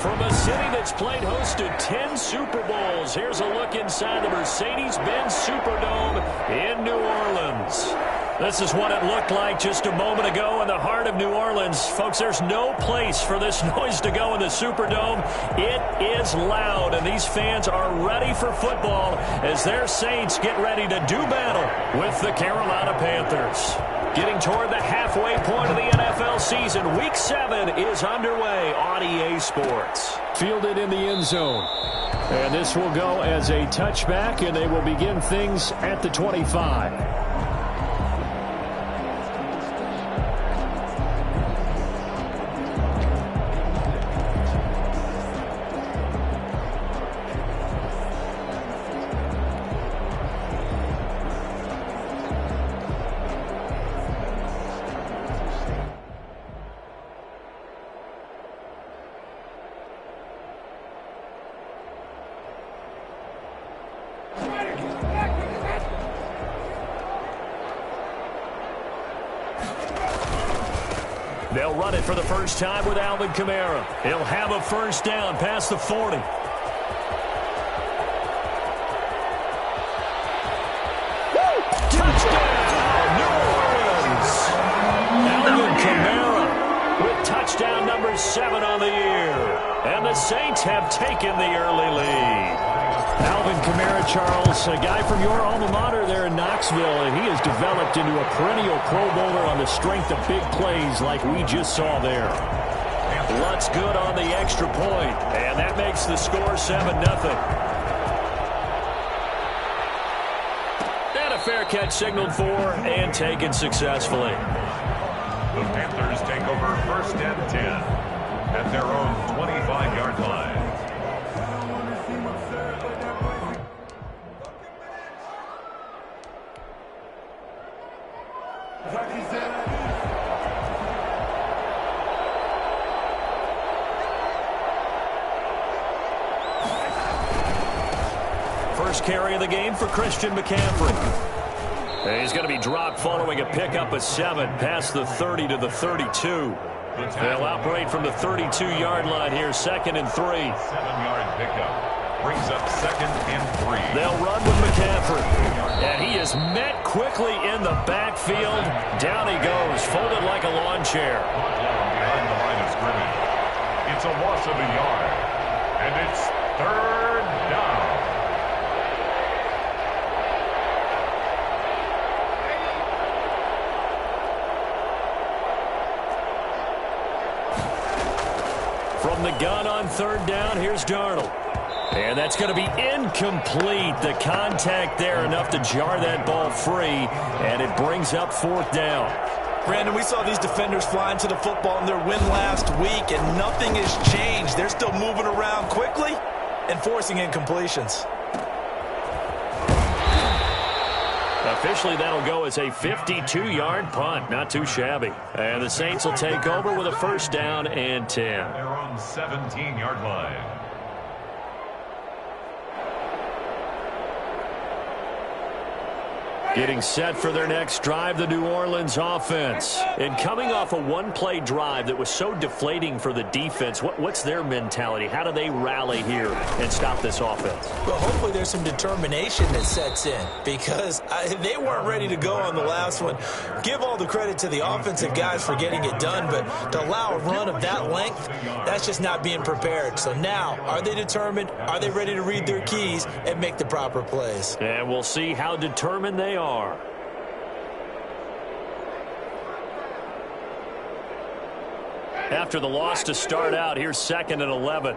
From a city that's played host to 10 Super Bowls, here's a look inside the Mercedes-Benz Superdome in New Orleans. This is what it looked like just a moment ago in the heart of New Orleans. Folks, there's no place for this noise to go in the Superdome. It is loud, and these fans are ready for football as their Saints get ready to do battle with the Carolina Panthers. Getting toward the halfway point of the NFL season, Week 7 is underway on EA Sports. Fielded in the end zone. And this will go as a touchback, and they will begin things at the 25. They'll run it for the first time with Alvin Kamara. He'll have a first down past the 40. Touchdown, New Orleans! Alvin Kamara with touchdown number 7 on the year. And the Saints have taken the early lead. Alvin Kamara, Charles, a guy from your alma mater there in Knoxville, and he has developed into a perennial Pro Bowler on the strength of big plays like we just saw there. Lutz good on the extra point, and that makes the score 7-0. And a fair catch signaled for and taken successfully. The Panthers take over first and 10 at their own 25-yard line. First carry of the game for Christian McCaffrey. He's going to be dropped following a pickup of 7 past the 30 to the 32. They'll operate from the 32-yard line here, 2nd and 3. 7-yard pickup brings up 2nd and 3. They'll run with McCaffrey. And he is met quickly in the backfield. Down he goes, folded like a lawn chair. Behind the line of scrimmage. It's a loss of a yard. And it's 3rd down. From the gun on 3rd down, here's Darnold. And that's going to be incomplete. The contact there enough to jar that ball free, and it brings up 4th down. Brandon, we saw these defenders flying to the football in their win last week, and nothing has changed. They're still moving around quickly and forcing incompletions. Officially, that'll go as a 52-yard punt. Not too shabby. And the Saints will take over with a first down and 10. They're on 17-yard line. Getting set for their next drive, the New Orleans offense. And coming off a one-play drive that was so deflating for the defense, what's their mentality? How do they rally here and stop this offense? Well, hopefully there's some determination that sets in because they weren't ready to go on the last one. Give all the credit to the offensive guys for getting it done, but to allow a run of that length, that's just not being prepared. So now, are they determined? Are they ready to read their keys and make the proper plays? And we'll see how determined they are. After the loss to start out, here's 2nd and 11.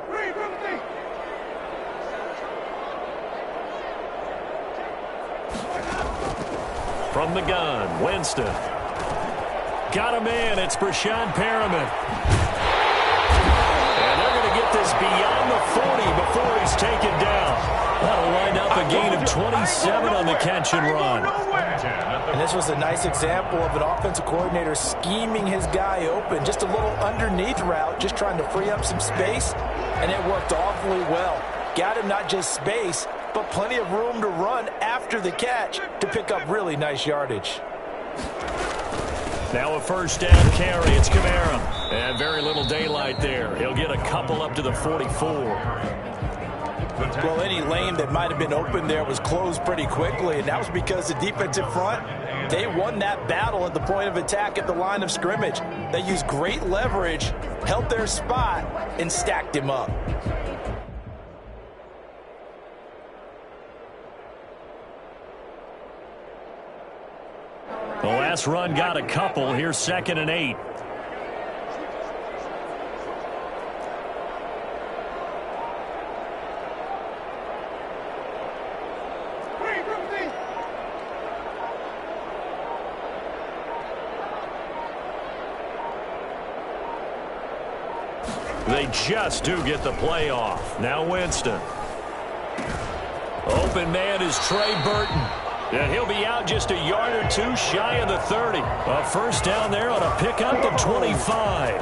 From the gun, Winston. Got a man, it's Brashad Perriman. And they're going to get this beyond the 40 before he's taken down. That'll wind up a gain of 27 on the catch and run. And this was a nice example of an offensive coordinator scheming his guy open. Just a little underneath route, just trying to free up some space, and it worked awfully well. Got him not just space, but plenty of room to run after the catch to pick up really nice yardage. Now a first down carry. It's Kamara. And very little daylight there. He'll get a couple up to the 44. Well, any lane that might have been open there was closed pretty quickly, and that was because the defensive front, they won that battle at the point of attack at the line of scrimmage. They used great leverage, held their spot, and stacked him up. The last run got a couple. Here's 2nd and 8. They just do get the play off. Now Winston. Open man is Trey Burton. And he'll be out just a yard or two shy of the 30. A first down there on a pickup of 25.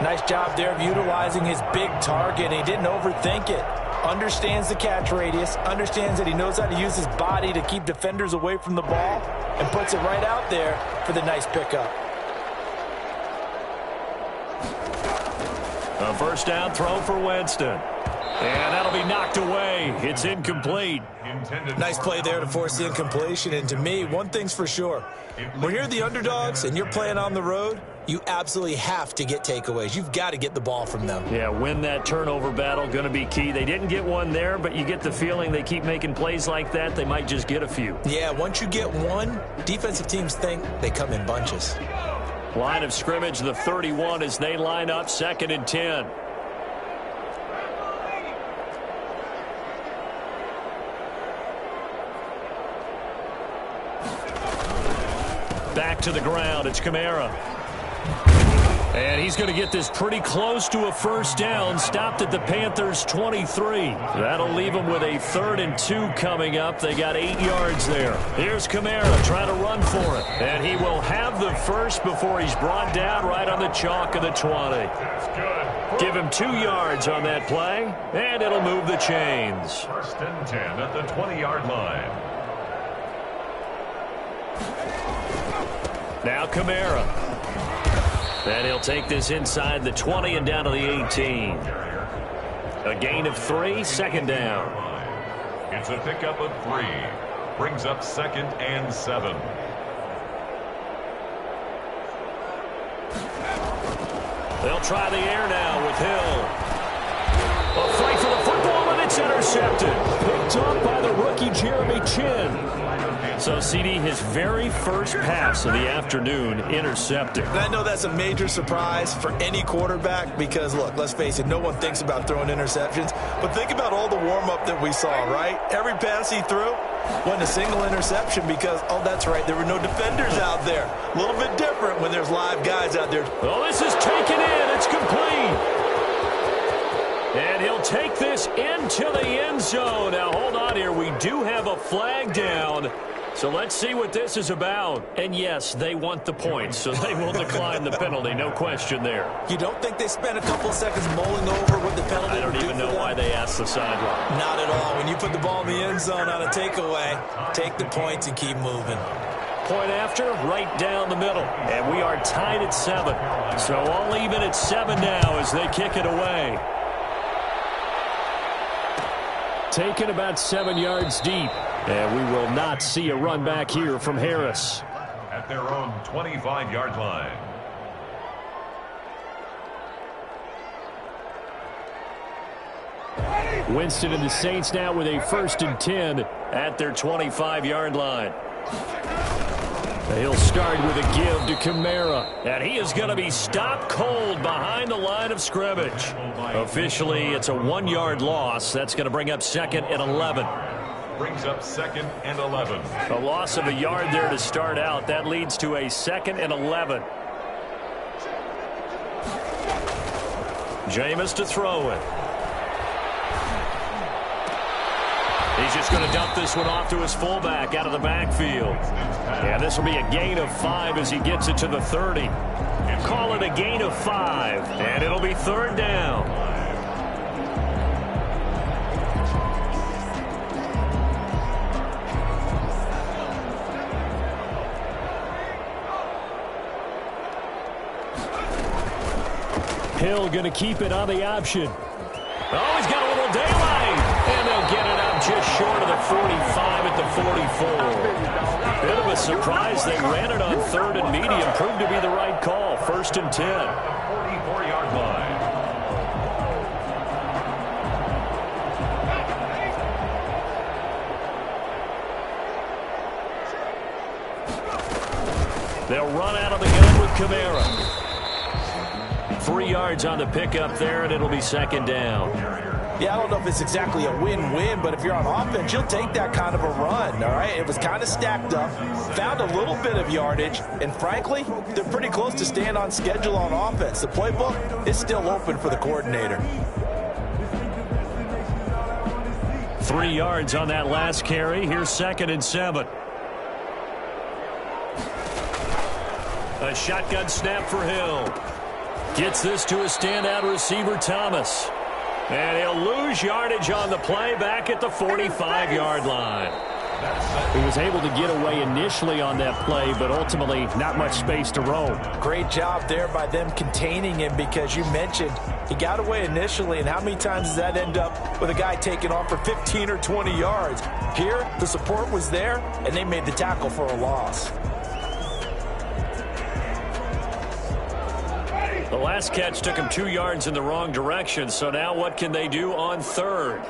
Nice job there of utilizing his big target. He didn't overthink it. Understands the catch radius. Understands that he knows how to use his body to keep defenders away from the ball. And puts it right out there for the nice pickup. A first down throw for Winston. And that'll be knocked away. It's incomplete. Nice play there to force the incompletion. And to me, one thing's for sure. When you're the underdogs and you're playing on the road, you absolutely have to get takeaways. You've got to get the ball from them. Yeah, win that turnover battle. Going to be key. They didn't get one there, but you get the feeling they keep making plays like that. They might just get a few. Yeah, once you get one, defensive teams think they come in bunches. Line of scrimmage, the 31 as they line up 2nd and 10. Back to the ground. It's Kamara. And he's going to get this pretty close to a first down. Stopped at the Panthers' 23. That'll leave them with a 3rd and 2 coming up. They got 8 yards there. Here's Kamara trying to run for it. And he will have the first before he's brought down right on the chalk of the 20. That's good. Give him 2 yards on that play, and it'll move the chains. 1st and 10 at the 20-yard line. Now Kamara. And he'll take this inside the 20 and down to the 18. A gain of 3, 2nd down. It's a pickup of 3. Brings up 2nd and 7. They'll try the air now with Hill. A fight for the football, and it's intercepted. Picked up by the rookie Jeremy Chinn. So, CD, his very first pass of the afternoon intercepted. And I know that's a major surprise for any quarterback because, look, let's face it, no one thinks about throwing interceptions. But think about all the warm-up that we saw, right? Every pass he threw wasn't a single interception because, oh, that's right, there were no defenders out there. A little bit different when there's live guys out there. Oh, this is taken in. It's complete. And he'll take this into the end zone. Now, hold on here. We do have a flag down. So let's see what this is about. And yes, they want the points, so they will decline the penalty. No question there. You don't think they spent a couple seconds mulling over what the penalty I don't even know why they asked the sideline. Not at all. When you put the ball in the end zone on a takeaway, take the points and keep moving. Point after, right down the middle. And we are tied at 7. So all even at 7 now as they kick it away. Taken about 7 yards deep. And we will not see a run back here from Harris. At their own 25-yard line. Winston and the Saints now with a 1st and 10 at their 25-yard line. He'll start with a give to Kamara. And he is going to be stopped cold behind the line of scrimmage. Officially, it's a 1-yard loss. That's going to bring up 2nd and 11. Brings up 2nd and 11. A loss of a yard there to start out. That leads to a 2nd and 11. Jameis to throw it. He's just going to dump this one off to his fullback out of the backfield. And this will be a gain of 5 as he gets it to the 30. Call it a gain of 5, and it'll be 3rd down. Hill going to keep it on the option. Oh, he's got a little daylight. And they'll get it up just short of the 45 at the 44. Bit of a surprise. They ran it on 3rd and medium. Proved to be the right call. 1st and 10. 44-yard line. They'll run out of the gun with Kamara. 3 yards on the pickup there, and it'll be 2nd down. Yeah, I don't know if it's exactly a win-win, but if you're on offense, you'll take that kind of a run, all right? It was kind of stacked up, found a little bit of yardage, and frankly, they're pretty close to staying on schedule on offense. The playbook is still open for the coordinator. 3 yards on that last carry. Here's 2nd and 7. A shotgun snap for Hill. Gets this to a standout receiver, Thomas. And he'll lose yardage on the play back at the 45-yard line. He was able to get away initially on that play, but ultimately not much space to roam. Great job there by them containing him, because you mentioned he got away initially, and how many times does that end up with a guy taking off for 15 or 20 yards? Here, the support was there, and they made the tackle for a loss. The last catch took him 2 yards in the wrong direction, so now what can they do on 3rd?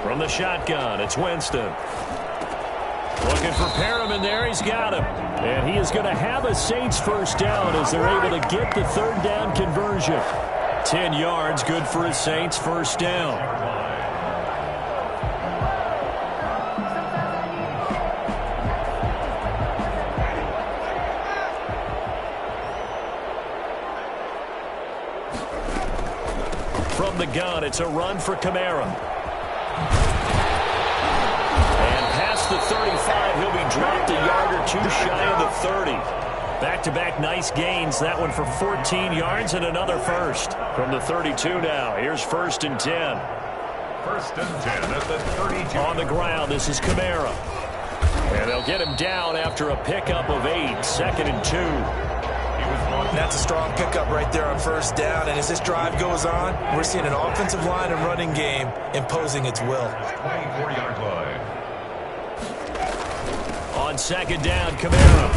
From the shotgun, it's Winston. Looking for Perriman there, he's got him. And he is going to have a Saints 1st down as they're able to get the 3rd down conversion. 10 yards, good for a Saints 1st down. From the gun, it's a run for Kamara. And past the 35, he'll be dropped a yard or 2 shy of the 30. Back-to-back nice gains. That one for 14 yards and another 1st. From the 32 now, here's 1st and 10. 1st and 10 at the 32. On the ground, this is Kamara. And they'll get him down after a pickup of 8. 2nd and 2. That's a strong pickup right there on 1st down, and as this drive goes on, we're seeing an offensive line and running game imposing its will. 24-yard line. On 2nd down, Kamara.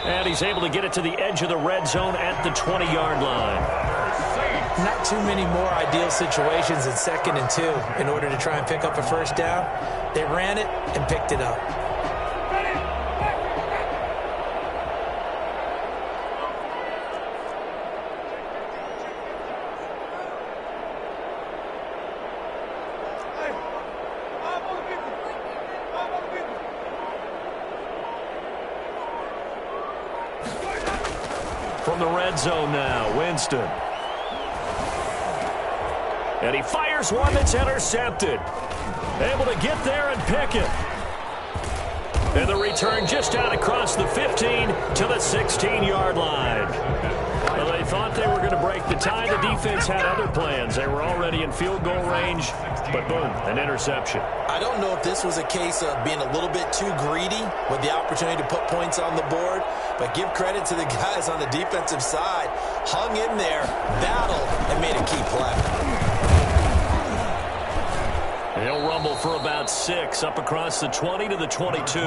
And he's able to get it to the edge of the red zone at the 20-yard line. Not too many more ideal situations in 2nd and 2 in order to try and pick up a 1st down. They ran it and picked it up. From the red zone now, Winston. And he fires one that's intercepted. Able to get there and pick it. And the return just out across the 15 to the 16-yard line. Well, they thought they were going to break the tie. The defense had other plans. They were already in field goal range, but boom, an interception. I don't know if this was a case of being a little bit too greedy with the opportunity to put points on the board, but give credit to the guys on the defensive side. Hung in there, battled, and made a key play. He'll rumble for about 6 up across the 20 to the 22.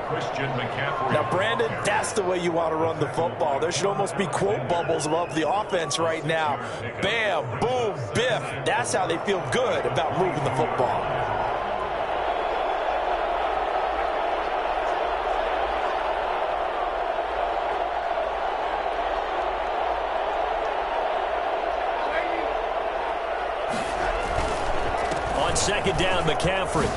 Christian McCaffrey. Now, Brandon, that's the way you want to run the football. There should almost be quote bubbles above the offense right now. Bam, boom, biff. That's how they feel good about moving the football. On 2nd down, McCaffrey.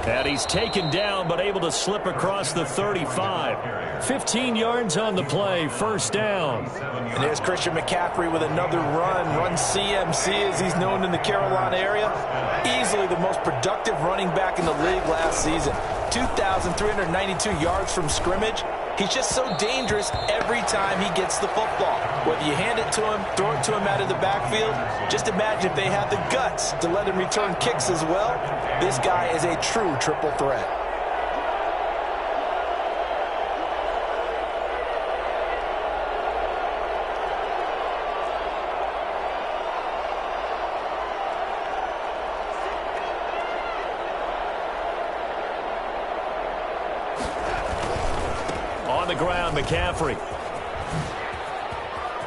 And he's taken down, but able to slip across the 35. 15 yards on the play, 1st down. And there's Christian McCaffrey with another run CMC as he's known in the Carolina area. Easily the most productive running back in the league last season. 2,392 yards from scrimmage. He's just so dangerous every time he gets the football. Whether you hand it to him, throw it to him out of the backfield, just imagine if they had the guts to let him return kicks as well. This guy is a true triple threat. On the ground, McCaffrey.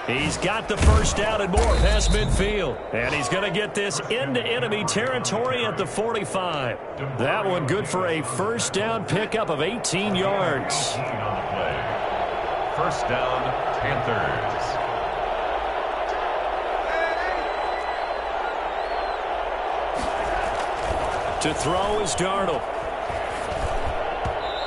He's got the first down and more past midfield. And he's going to get this into enemy territory at the 45. That one good for a first down pickup of 18 yards. First down, Panthers. To throw is Darnold.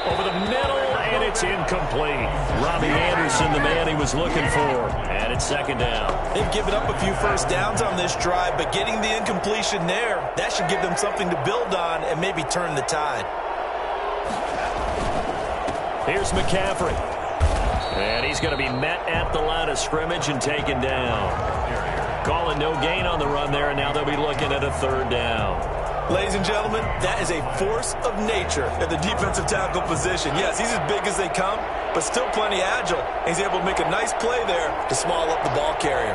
Over the middle, and it's incomplete. Robbie Anderson, the man he was looking for. And it's second down. They've given up a few first downs on this drive, but getting the incompletion there, that should give them something to build on and maybe turn the tide. Here's McCaffrey. And he's going to be met at the line of scrimmage and taken down. Calling no gain on the run there, and now they'll be looking at a third down. Ladies and gentlemen, that is a force of nature at the defensive tackle position. Yes, he's as big as they come, but still plenty agile. He's able to make a nice play there to small up the ball carrier.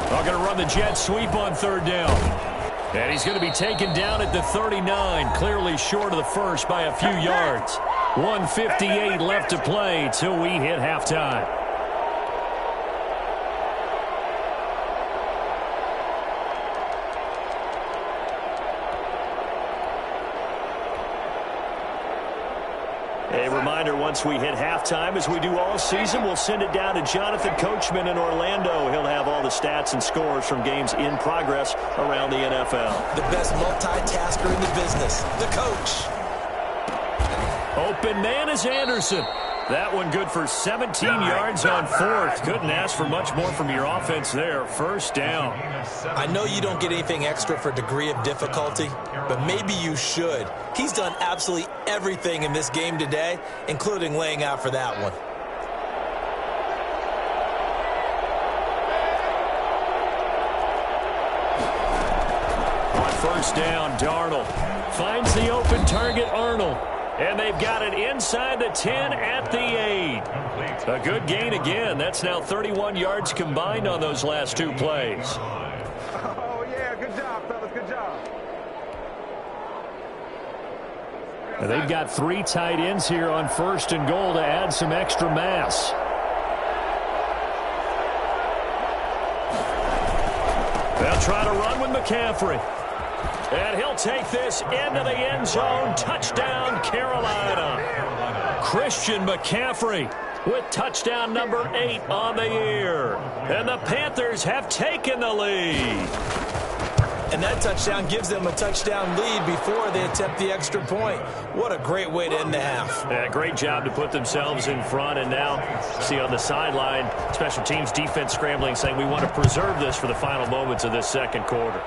They're going to run the jet sweep on third down. And he's going to be taken down at the 39, clearly short of the first by a few yards. 1:58 left to play till we hit halftime. A reminder, once we hit halftime, as we do all season, we'll send it down to Jonathan Coachman in Orlando. He'll have all the stats and scores from games in progress around the NFL. The best multitasker in the business, the coach. Open man is Anderson. That one good for 17 yards on fourth. Couldn't ask for much more from your offense there. First down. I know you don't get anything extra for degree of difficulty, but maybe you should. He's done absolutely everything in this game today, including laying out for that one. On first down, Darnold finds the open target, Arnold. And they've got it inside the 10 at the 8. A good gain again. That's now 31 yards combined on those last two plays. Oh, yeah, good job, fellas, good job. They've got three tight ends here on first and goal to add some extra mass. They'll try to run with McCaffrey. And he'll take this into the end zone. Touchdown, Carolina. Christian McCaffrey with touchdown number 8 on the year. And the Panthers have taken the lead. And that touchdown gives them a touchdown lead before they attempt the extra point. What a great way to end the half. Yeah, great job to put themselves in front. And now, see on the sideline, special teams defense scrambling, saying we want to preserve this for the final moments of this second quarter.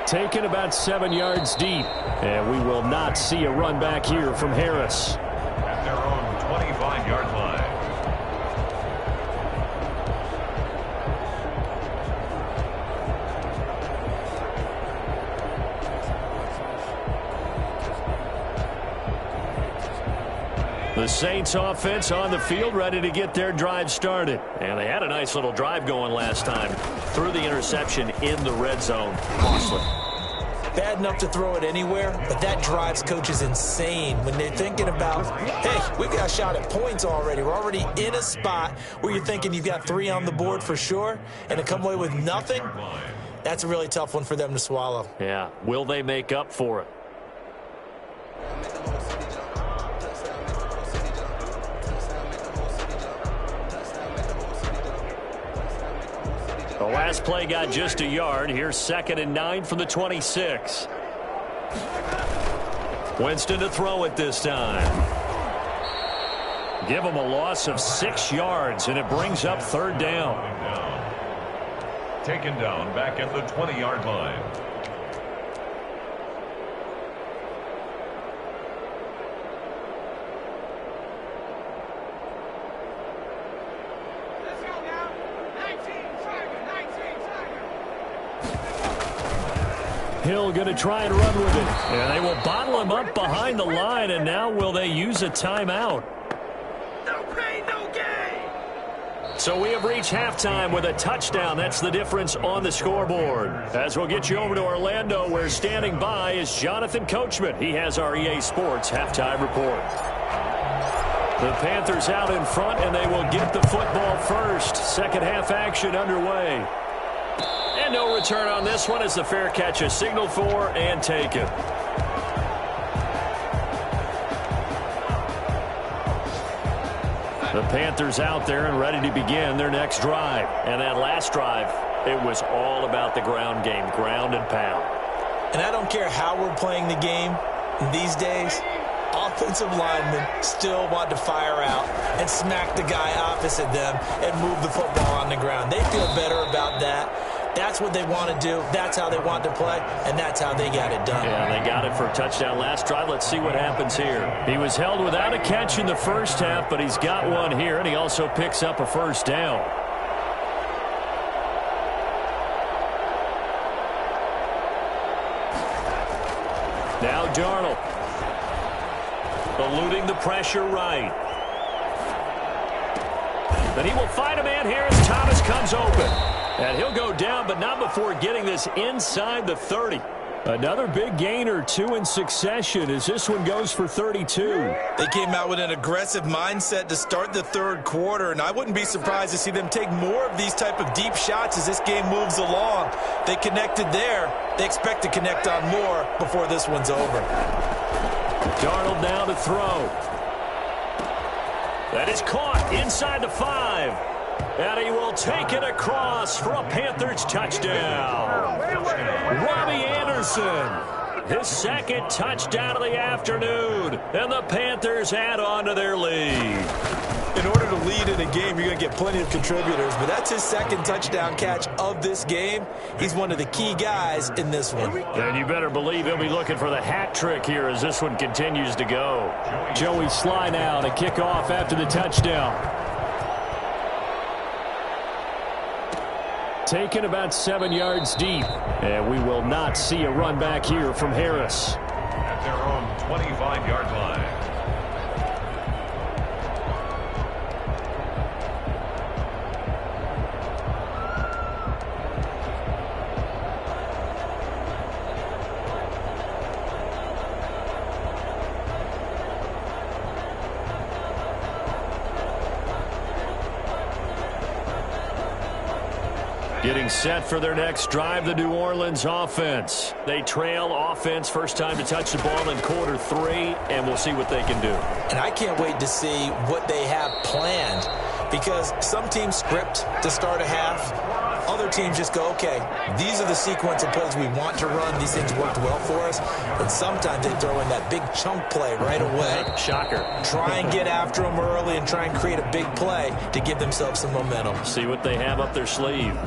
Taken about 7 yards deep. And we will not see a run back here from Harris. At their own 25-yard line. The Saints offense on the field, ready to get their drive started. And they had a nice little drive going last time. Threw the interception in the red zone. Costly. Bad enough to throw it anywhere, but that drives coaches insane when they're thinking about, hey, we've got a shot at points already. We're already in a spot where you're thinking you've got 3 on the board for sure, and to come away with nothing, that's a really tough one for them to swallow. Yeah. Will they make up for it? The last play got just a yard. Here's 2nd and 9 from the 26. Winston to throw it this time. Give him a loss of 6 yards, and it brings up third down. Taken down back at the 20-yard line. Hill going to try and run with it. And they will bottle him up behind the line, and now will they use a timeout? No pain, no gain. So we have reached halftime with a touchdown. That's the difference on the scoreboard. As we'll get you over to Orlando, where standing by is Jonathan Coachman. He has our EA Sports halftime report. The Panthers out in front, and they will get the football first. Second half action underway. And no return on this one as the fair catch is signaled for and taken. The Panthers out there and ready to begin their next drive. And that last drive, it was all about the ground game, ground and pound. And I don't care how we're playing the game these days, offensive linemen still want to fire out and smack the guy opposite them and move the football on the ground. They feel better about that. That's what they want to do. That's how they want to play, and that's how they got it done. Yeah, they got it for a touchdown last drive. Let's see what happens here. He was held without a catch in the first half, but he's got one here, and he also picks up a first down. Now Darnold. Eluding the pressure right. Then he will find a man here as Thomas comes open. And he'll go down, but not before getting this inside the 30. Another big gain or two in succession as this one goes for 32. They came out with an aggressive mindset to start the third quarter, and I wouldn't be surprised to see them take more of these type of deep shots as this game moves along. They connected there. They expect to connect on more before this one's over. Darnold now to throw. That is caught inside the 5. And he will take it across for a Panthers touchdown. Robbie Anderson, his second touchdown of the afternoon. And the Panthers add on to their lead. In order to lead in a game, you're going to get plenty of contributors, but that's his second touchdown catch of this game. He's one of the key guys in this one. And you better believe he'll be looking for the hat trick here as this one continues to go. Joey Sly now to kick off after the touchdown. Taken about 7 yards deep. And we will not see a run back here from Harris. At their own 25-yard line. Getting set for their next drive, the New Orleans offense. They trail offense, first time to touch the ball in quarter 3, and we'll see what they can do. And I can't wait to see what they have planned, because some teams script to start a half. Other teams just go, okay, these are the sequence of plays we want to run. These things worked well for us. And sometimes they throw in that big chunk play right away. Shocker. Try and get after them early and try and create a big play to give themselves some momentum. See what they have up their sleeve.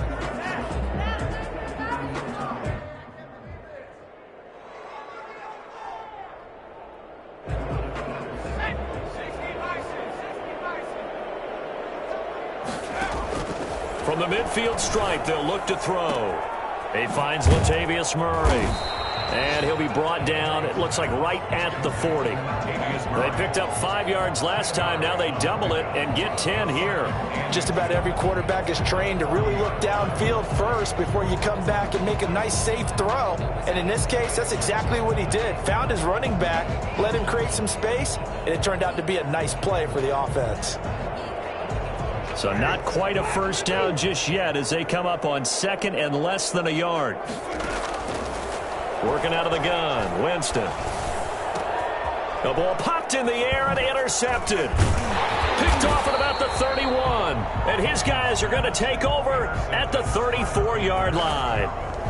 From the midfield stripe, they'll look to throw. He finds Latavius Murray. And he'll be brought down, it looks like right at the 40. They picked up 5 yards last time. Now they double it and get 10 here. Just about every quarterback is trained to really look downfield first before you come back and make a nice, safe throw. And in this case, that's exactly what he did. Found his running back, let him create some space, and it turned out to be a nice play for the offense. So not quite a first down just yet as they come up on second and less than a yard. Working out of the gun, Winston. The ball popped in the air and intercepted. Picked off at about the 31. And his guys are going to take over at the 34-yard line.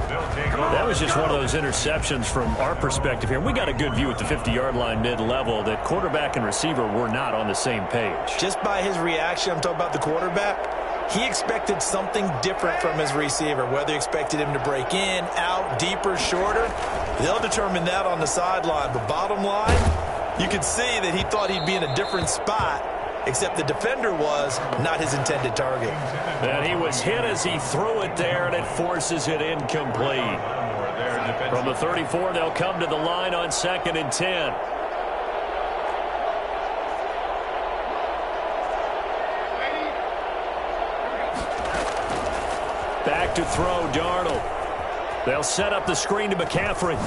That was just one of those interceptions from our perspective here. We got a good view at the 50-yard line mid-level that quarterback and receiver were not on the same page. Just by his reaction, I'm talking about the quarterback, he expected something different from his receiver, whether he expected him to break in, out, deeper, shorter. They'll determine that on the sideline. But bottom line, you could see that he thought he'd be in a different spot, except the defender was not his intended target. And he was hit as he threw it there, and it forces it incomplete. From the 34, they'll come to the line on 2nd and 10. Back to throw, Darnold. They'll set up the screen to McCaffrey.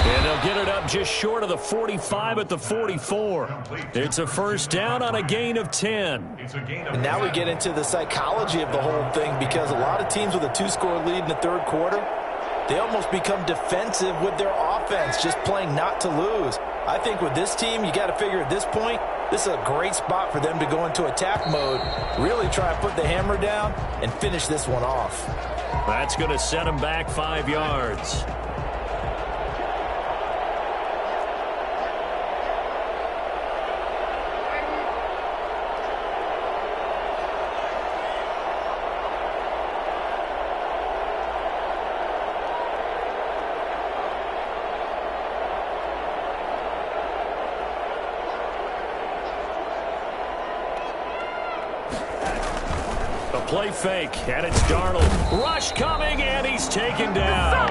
And they'll get it up just short of the 45 at the 44. It's a first down on a gain of 10. And now we get into the psychology of the whole thing, because a lot of teams with a 2-score lead in the third quarter, they almost become defensive with their offense, just playing not to lose. I think with this team, you got to figure at this point, this is a great spot for them to go into attack mode, really try and put the hammer down and finish this one off. That's going to set them back 5 yards. Play fake, and it's Darnold. Rush coming, and he's taken down.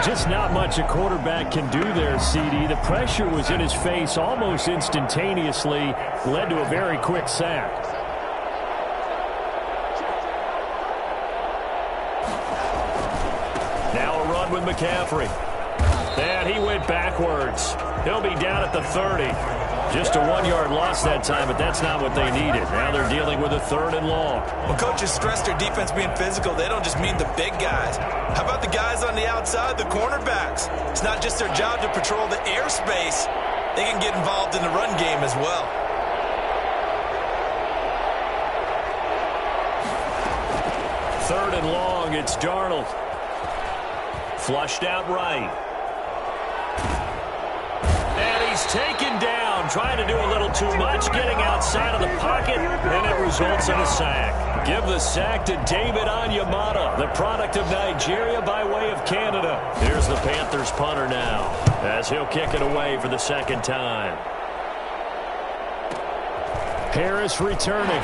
Just not much a quarterback can do there, CD. The pressure was in his face almost instantaneously, led to a very quick sack. Now a run with McCaffrey. And he went backwards. He'll be down at the 30. Just a 1-yard loss that time, but that's not what they needed. Now they're dealing with a 3rd and long. Well, coaches stress their defense being physical. They don't just mean the big guys. How about the guys on the outside, the cornerbacks? It's not just their job to patrol the airspace. They can get involved in the run game as well. Third and long, it's Darnold. Flushed out right. And he's taken down, trying to do a little too much, getting outside of the pocket, and it results in a sack. Give the sack to David Onyemata, the product of Nigeria by way of Canada. Here's the Panthers punter now, as he'll kick it away for the second time. Harris returning.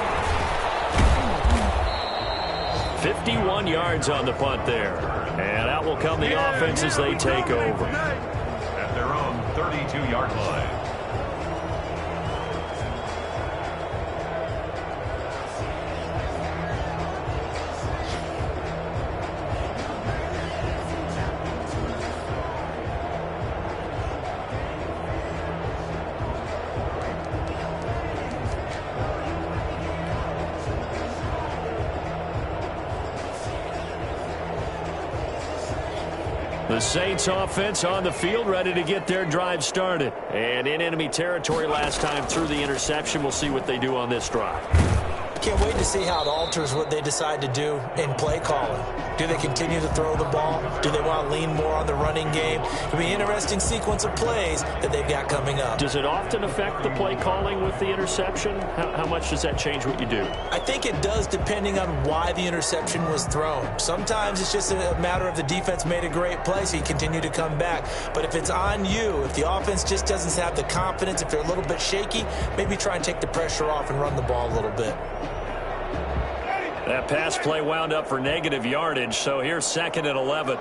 51 yards on the punt there. And out will come the offense as they take over. At their own 32-yard line. The Saints offense on the field, ready to get their drive started. And in enemy territory last time through the interception. We'll see what they do on this drive. Can't wait to see how it alters what they decide to do in play calling. Do they continue to throw the ball? Do they want to lean more on the running game? It'll be an interesting sequence of plays that they've got coming up. Does it often affect the play calling with the interception? How much does that change what you do? I think it does, depending on why the interception was thrown. Sometimes it's just a matter of the defense made a great play, so you continue to come back. But if it's on you, if the offense just doesn't have the confidence, if they're a little bit shaky, maybe try and take the pressure off and run the ball a little bit. That pass play wound up for negative yardage, so here's 2nd and 11.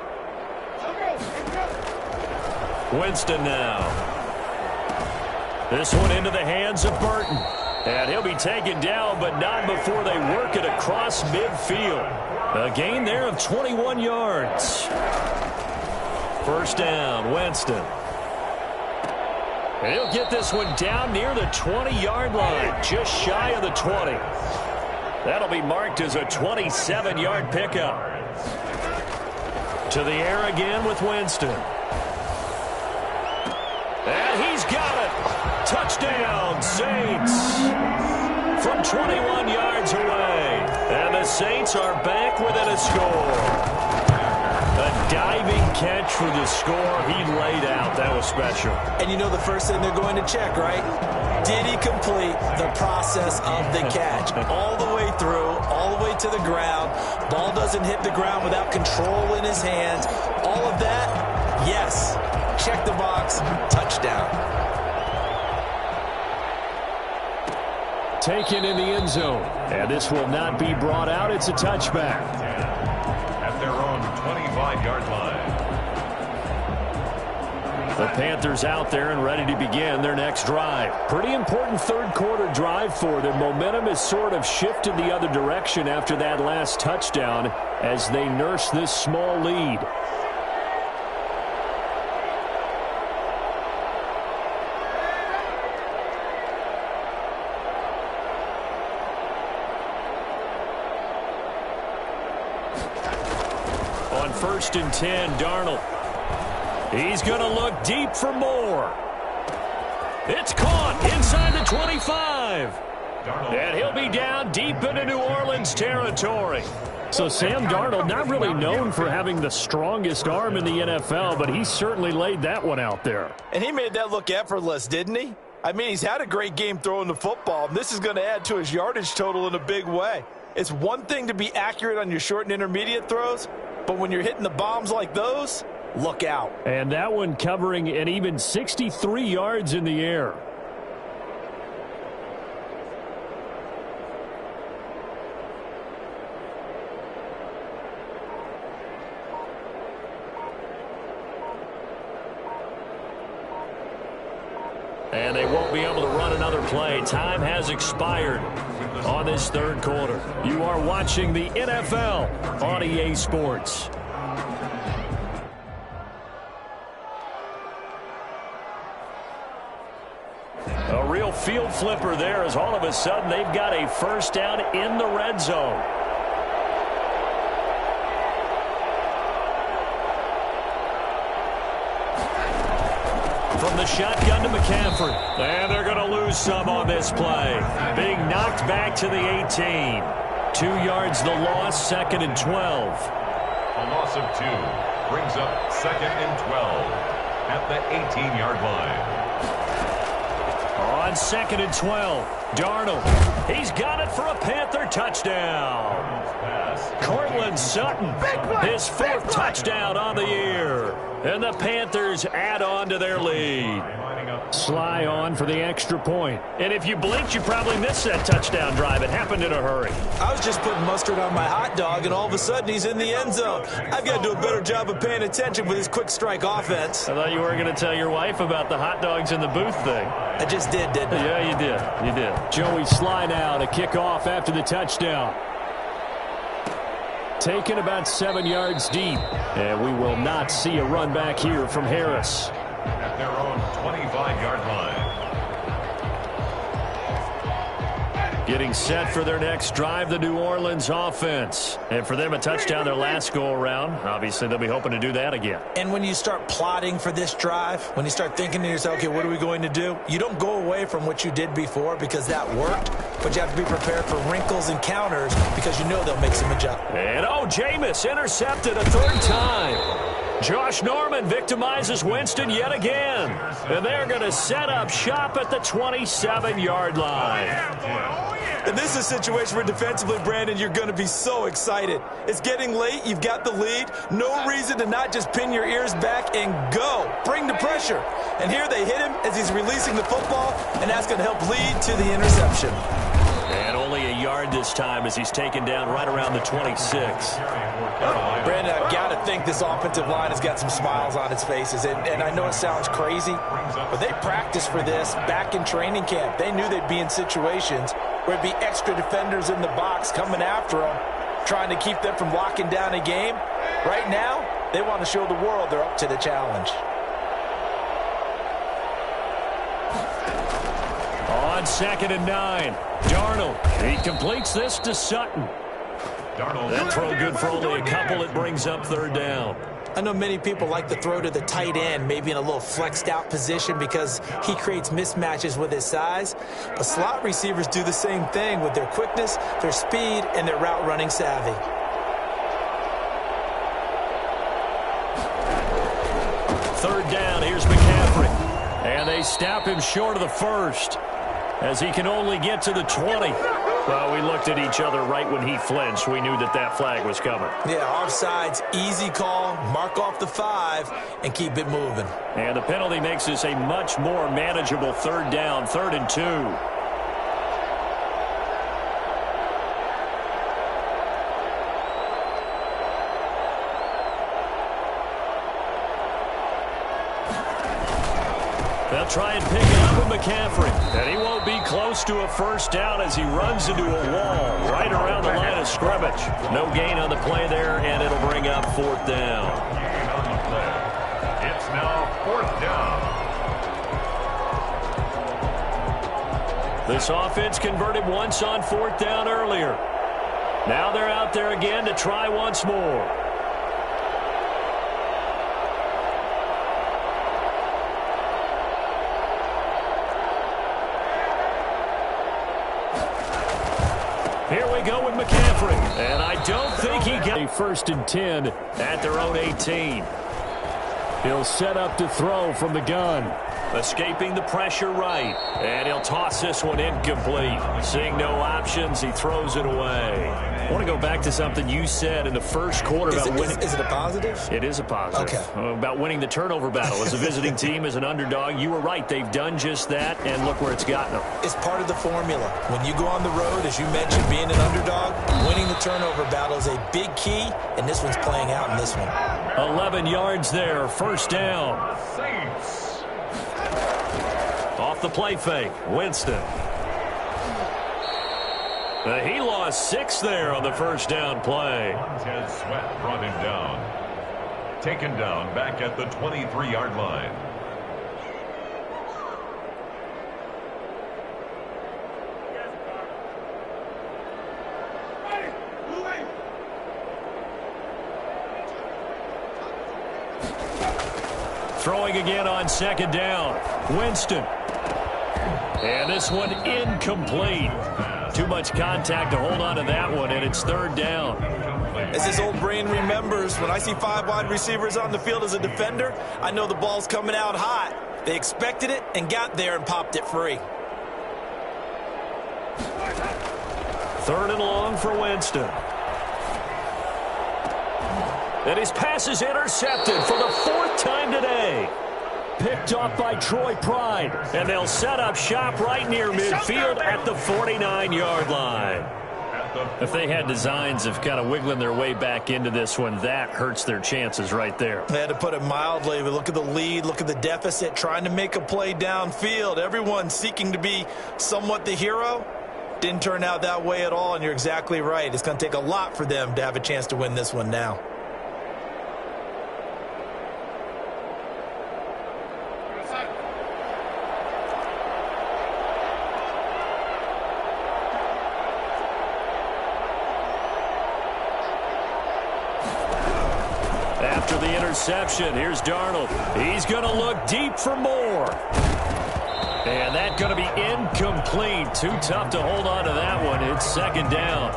Winston now. This one into the hands of Burton. And he'll be taken down, but not before they work it across midfield. A gain there of 21 yards. First down, Winston. And he'll get this one down near the 20-yard line, just shy of the 20. That'll be marked as a 27-yard pickup. To the air again with Winston. And he's got it. Touchdown, Saints. From 21 yards away. And the Saints are back within a score. A diving catch for the score. He laid out. That was special. And you know the first thing they're going to check, right? Did he complete the process of the catch? All the way through, all the way to the ground. Ball doesn't hit the ground without control in his hands. All of that, yes. Check the box. Touchdown. Taken in the end zone. And this will not be brought out. It's a touchback. At their own 25-yard line. The Panthers out there and ready to begin their next drive. Pretty important third quarter drive for them. Momentum has sort of shifted the other direction after that last touchdown as they nurse this small lead. On 1st and 10, Darnold. He's going to look deep for more. It's caught inside the 25. And he'll be down deep into New Orleans territory. So Sam Darnold, not really known for having the strongest arm in the NFL, but he certainly laid that one out there. And he made that look effortless, didn't he? I mean, he's had a great game throwing the football. This is going to add to his yardage total in a big way. It's one thing to be accurate on your short and intermediate throws, but when you're hitting the bombs like those, look out. And that one covering an even 63 yards in the air. And they won't be able to run another play. Time has expired on this third quarter. You are watching the NFL on EA Sports. A real field flipper there as all of a sudden they've got a first down in the red zone. From the shotgun to McCaffrey. And they're going to lose some on this play. Being knocked back to the 18. 2 yards the loss, 2nd and 12. A loss of 2 brings up 2nd and 12 at the 18-yard line. On 2nd and 12, Darnold. He's got it for a Panther touchdown. Cortland Sutton, his 4th touchdown on the year. And the Panthers add on to their lead. Sly on for the extra point. And if you blinked, you probably missed that touchdown drive. It happened in a hurry. I was just putting mustard on my hot dog, and all of a sudden he's in the end zone. I've got to do a better job of paying attention with this quick strike offense. I thought you were going to tell your wife about the hot dogs in the booth thing. I just did, didn't I? Yeah, you did. You did. Joey Sly now to kick off after the touchdown. Taken about 7 yards deep. And we will not see a run back here from Harris. At their own 25-yard line. Getting set for their next drive, the New Orleans offense. And for them, a touchdown their last go-around. Obviously, they'll be hoping to do that again. And when you start plotting for this drive, when you start thinking to yourself, okay, what are we going to do? You don't go away from what you did before because that worked, but you have to be prepared for wrinkles and counters because you know they'll make some adjustments. And, Jameis intercepted a 3rd time. Josh Norman victimizes Winston yet again. And they're going to set up shop at the 27-yard line. And this is a situation where defensively, Brandon, you're going to be so excited. It's getting late. You've got the lead. No reason to not just pin your ears back and go. Bring the pressure. And here they hit him as he's releasing the football, and that's going to help lead to the interception. And only a yard this time as he's taken down right around the 26. Brandon, I've got to think this offensive line has got some smiles on its faces. And I know it sounds crazy, but they practiced for this back in training camp. They knew they'd be in situations where it'd be extra defenders in the box coming after them, trying to keep them from locking down a game. Right now, they want to show the world they're up to the challenge. On 2nd and 9, Darnold. He completes this to Sutton. That throw good for only a couple. It brings up 3rd down. I know many people like to throw to the tight end, maybe in a little flexed out position because he creates mismatches with his size. But slot receivers do the same thing with their quickness, their speed, and their route running savvy. Third down, here's McCaffrey. And they snap him short of the 1st as he can only get to the 20. Well, we looked at each other right when he flinched. We knew that that flag was coming. Yeah, offsides, easy call, mark off the 5, and keep it moving. And the penalty makes this a much more manageable 3rd down, 3rd and 2. try and pick it up with McCaffrey. And he won't be close to a first down as he runs into a wall right around the line of scrimmage. No gain on the play there, and it'll bring up fourth down. Gain on the play. It's now fourth down. This offense converted once on fourth down earlier. Now they're out there again to try once more. Here we go with McCaffrey. And I don't think he got a 1st and 10 at their own 18. He'll set up to throw from the gun. Escaping the pressure right. And he'll toss this one incomplete. Seeing no options, he throws it away. I want to go back to something you said in the first quarter about winning. Is it a positive? It is a positive. Okay. About winning the turnover battle. As a visiting team, as an underdog, you were right. They've done just that, and look where it's gotten them. It's part of the formula. When you go on the road, as you mentioned, being an underdog, winning the turnover battle is a big key, and this one's playing out in this one. 11 yards there, first down. Saints. Off the play fake, Winston. He lost 6 there on the first down play. Montez Sweat brought him down. Taken down back at the 23-yard line. Throwing again on second down. Winston. And this one incomplete. Too much contact to hold on to that one, and it's third down. As his old brain remembers, when I see 5 wide receivers on the field as a defender, I know the ball's coming out hot. They expected it and got there and popped it free. Third and long for Winston. And his pass is intercepted for the 4th time today. Picked off by Troy Pride. And they'll set up shop right near midfield at the 49-yard line. If they had designs of kind of wiggling their way back into this one, that hurts their chances right there. They had to put it mildly, but look at the lead, look at the deficit, trying to make a play downfield. Everyone seeking to be somewhat the hero. Didn't turn out that way at all, and you're exactly right. It's going to take a lot for them to have a chance to win this one now. After the interception, here's Darnold. He's going to look deep for more. And that's going to be incomplete. Too tough to hold on to that one. It's second down.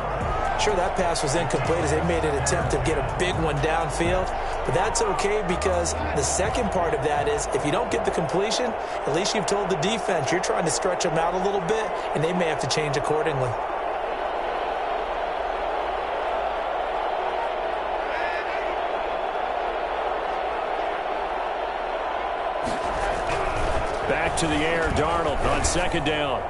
Sure, that pass was incomplete as they made an attempt to get a big one downfield. But that's okay because the second part of that is if you don't get the completion, at least you've told the defense you're trying to stretch them out a little bit, and they may have to change accordingly. Back to the air, Darnold on second down.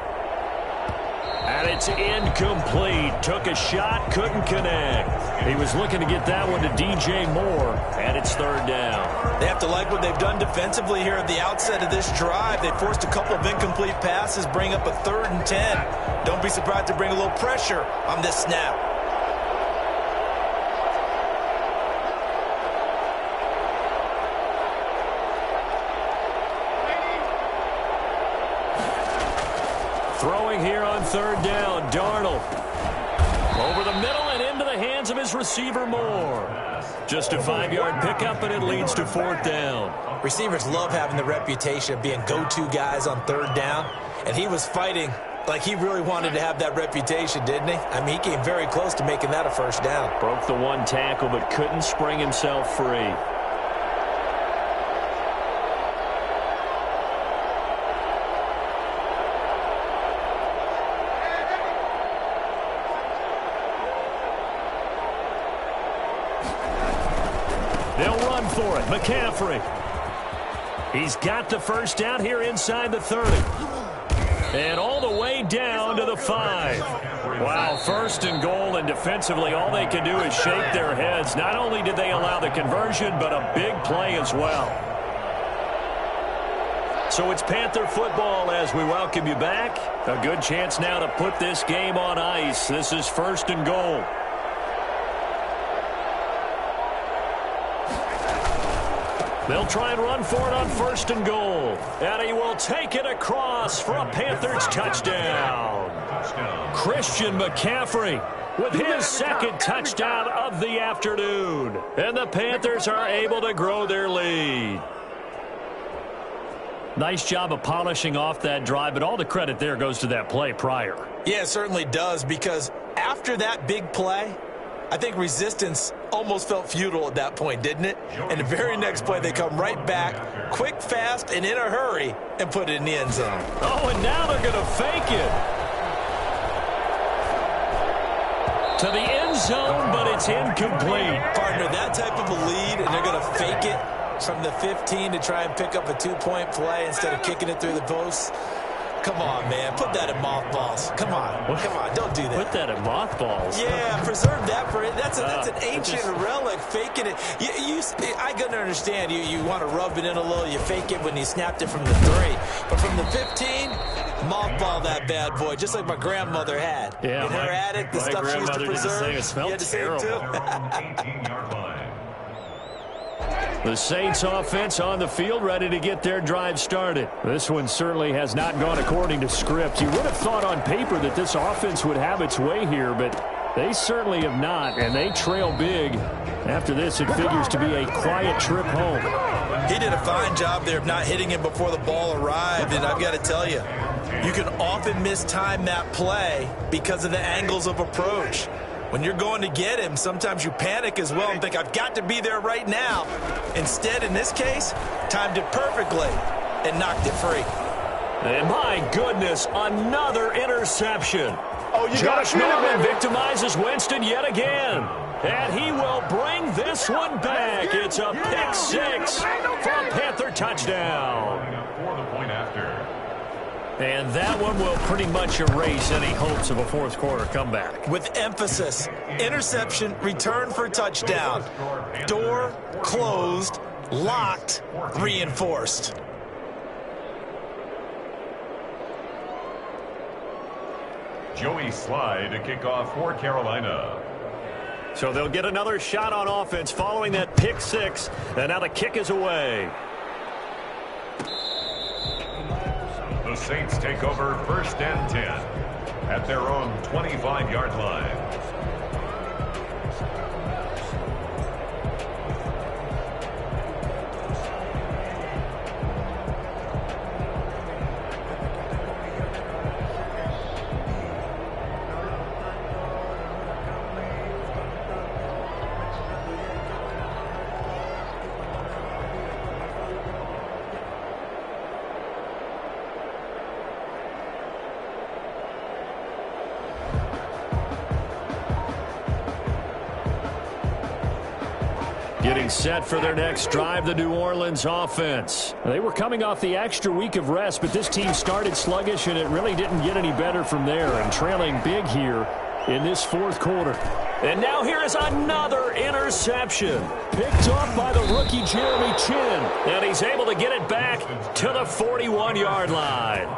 And it's incomplete. Took a shot, couldn't connect. He was looking to get that one to DJ Moore, and it's third down. They have to like what they've done defensively here at the outset of this drive. They forced a couple of incomplete passes, bring up a 3rd and 10. Don't be surprised to bring a little pressure on this snap. Throwing here on third down, Darnold. Over the middle and into the hands of his receiver, Moore. Just a 5-yard pickup, and it leads to fourth down. Receivers love having the reputation of being go-to guys on third down, and he was fighting like he really wanted to have that reputation, didn't he? I mean, he came very close to making that a first down. Broke the one tackle, but couldn't spring himself free. They'll run for it. McCaffrey. He's got the first down here inside the 30. And all the way down to the 5. Wow, first and goal, and defensively all they can do is shake their heads. Not only did they allow the conversion, but a big play as well. So it's Panther football as we welcome you back. A good chance now to put this game on ice. This is 1st and goal. They'll try and run for it on 1st and goal. And he will take it across for a Panthers touchdown. Christian McCaffrey with his 2nd touchdown of the afternoon. And the Panthers are able to grow their lead. Nice job of polishing off that drive, but all the credit there goes to that play prior. Yeah, it certainly does, because after that big play, I think resistance almost felt futile at that point, didn't it? And the very next play, they come right back, quick, fast, and in a hurry, and put it in the end zone. Oh, and now they're going to fake it. To the end zone, but it's incomplete. Partner, that type of a lead, and they're going to fake it from the 15 to try and pick up a 2-point play instead of kicking it through the post. Come on, man. Put that in mothballs. Come on. Come on. Don't do that. Put that in mothballs? Yeah, preserve that for it. That's an ancient relic, faking it. I can understand. You want to rub it in a little. You fake it when you snapped it from the 3. But from the 15, mothball that bad boy, just like my grandmother had. Yeah, in her attic, the stuff she used to preserve. It smelled terrible. Too. The Saints offense on the field, ready to get their drive started. This one certainly has not gone according to script. You would have thought on paper that this offense would have its way here, but they certainly have not, and they trail big. After this, it figures to be a quiet trip home. He did a fine job there of not hitting him before the ball arrived, and I've got to tell you, you can often mistime that play because of the angles of approach. When you're going to get him, sometimes you panic as well and think, I've got to be there right now. Instead, in this case, timed it perfectly and knocked it free. And my goodness, another interception. Oh, Josh Norman victimizes Winston yet again. And he will bring this one back. It's a pick 6 for a Panther touchdown. For the point after. And that one will pretty much erase any hopes of a fourth quarter comeback. With emphasis, interception, return for touchdown. Door closed, locked, reinforced. Joey Slye to kick off for Carolina. So they'll get another shot on offense following that pick 6. And now the kick is away. The Saints take over 1st and 10 at their own 25-yard line. Getting set for their next drive, the New Orleans offense. They were coming off the extra week of rest, but this team started sluggish, and it really didn't get any better from there, and trailing big here in this fourth quarter. And now here is another interception. Picked off by the rookie Jeremy Chinn. And he's able to get it back to the 41-yard line.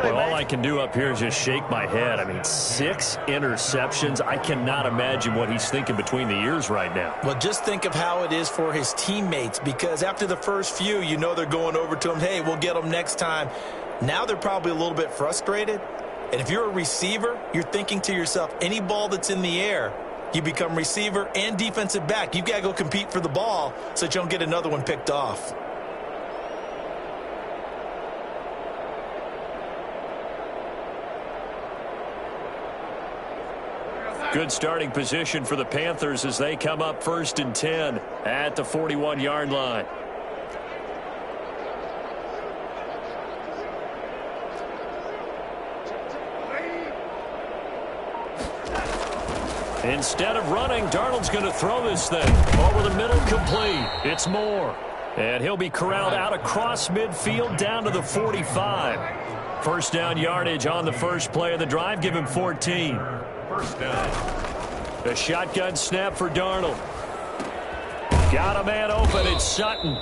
Well, all I can do up here is just shake my head. I mean, 6 interceptions. I cannot imagine what he's thinking between the ears right now. Well, just think of how it is for his teammates, because after the first few, you know they're going over to him, hey, we'll get them next time. Now they're probably a little bit frustrated. And if you're a receiver, you're thinking to yourself, any ball that's in the air, you become receiver and defensive back. You've got to go compete for the ball so that you don't get another one picked off. Good starting position for the Panthers as they come up 1st and 10 at the 41-yard line. Instead of running, Darnold's going to throw this thing over the middle, complete. It's Moore. And he'll be corralled out across midfield down to the 45. First down yardage on the first play of the drive. Give him 14. First down. A shotgun snap for Darnold. Got a man open. It's Sutton.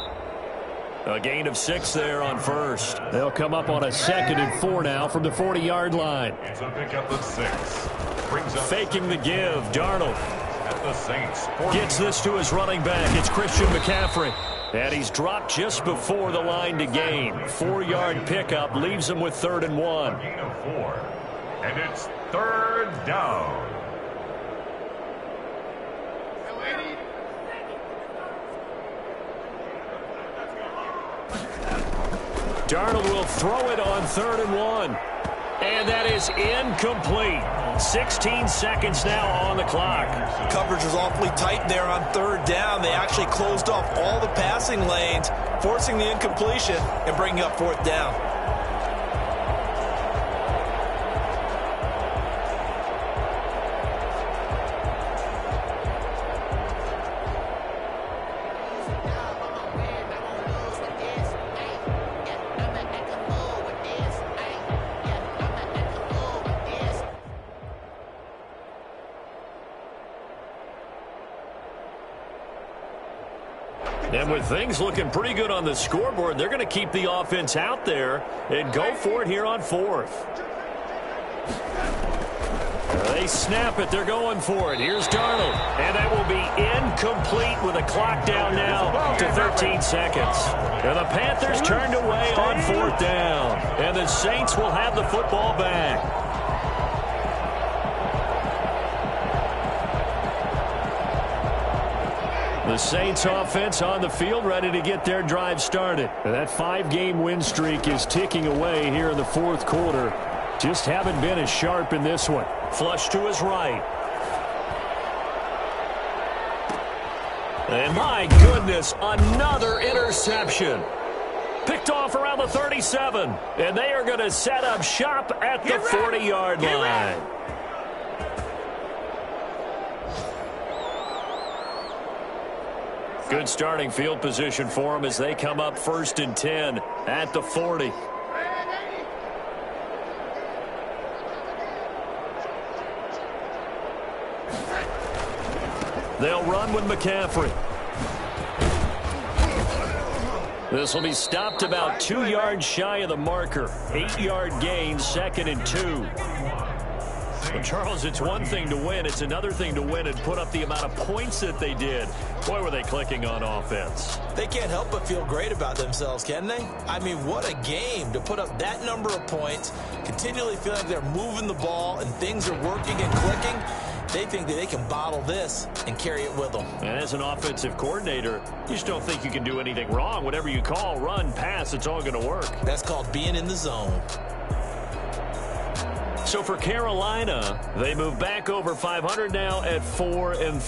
A gain of 6 there on first. They'll come up on a 2nd and 4 now from the 40-yard line. It's a pickup of 6. Brings up faking the give. Darnold at the Saints. gets this to his running back. It's Christian McCaffrey. And he's dropped just before the line to gain. 4-yard pickup leaves him with 3rd and 1. Gain of 4. And it's 3rd down. Darnold will throw it on 3rd and 1. And that is incomplete. 16 seconds now on the clock. Coverage was awfully tight there on 3rd down. They actually closed off all the passing lanes, forcing the incompletion and bringing up 4th down. And with things looking pretty good on the scoreboard, they're going to keep the offense out there and go for it here on 4th. They snap it. They're going for it. Here's Darnold. And that will be incomplete with a clock down now to 13 seconds. And the Panthers turned away on 4th down. And the Saints will have the football back. The Saints offense on the field, ready to get their drive started. And that 5-game win streak is ticking away here in the 4th quarter. Just haven't been as sharp in this one. Flush to his right. And my goodness, another interception. Picked off around the 37. And they are going to set up shop at the 40-yard line. Good starting field position for them as they come up 1st and 10 at the 40. They'll run with McCaffrey. This will be stopped about 2 yards shy of the marker. 8-yard gain, 2nd and 2. Well, Charles, it's one thing to win. It's another thing to win and put up the amount of points that they did. Boy, were they clicking on offense. They can't help but feel great about themselves, can they? I mean, what a game to put up that number of points, continually feel like they're moving the ball and things are working and clicking. They think that they can bottle this and carry it with them. And as an offensive coordinator, you just don't think you can do anything wrong. Whatever you call, run, pass, it's all going to work. That's called being in the zone. So for Carolina, they move back over 500 now at 4-3.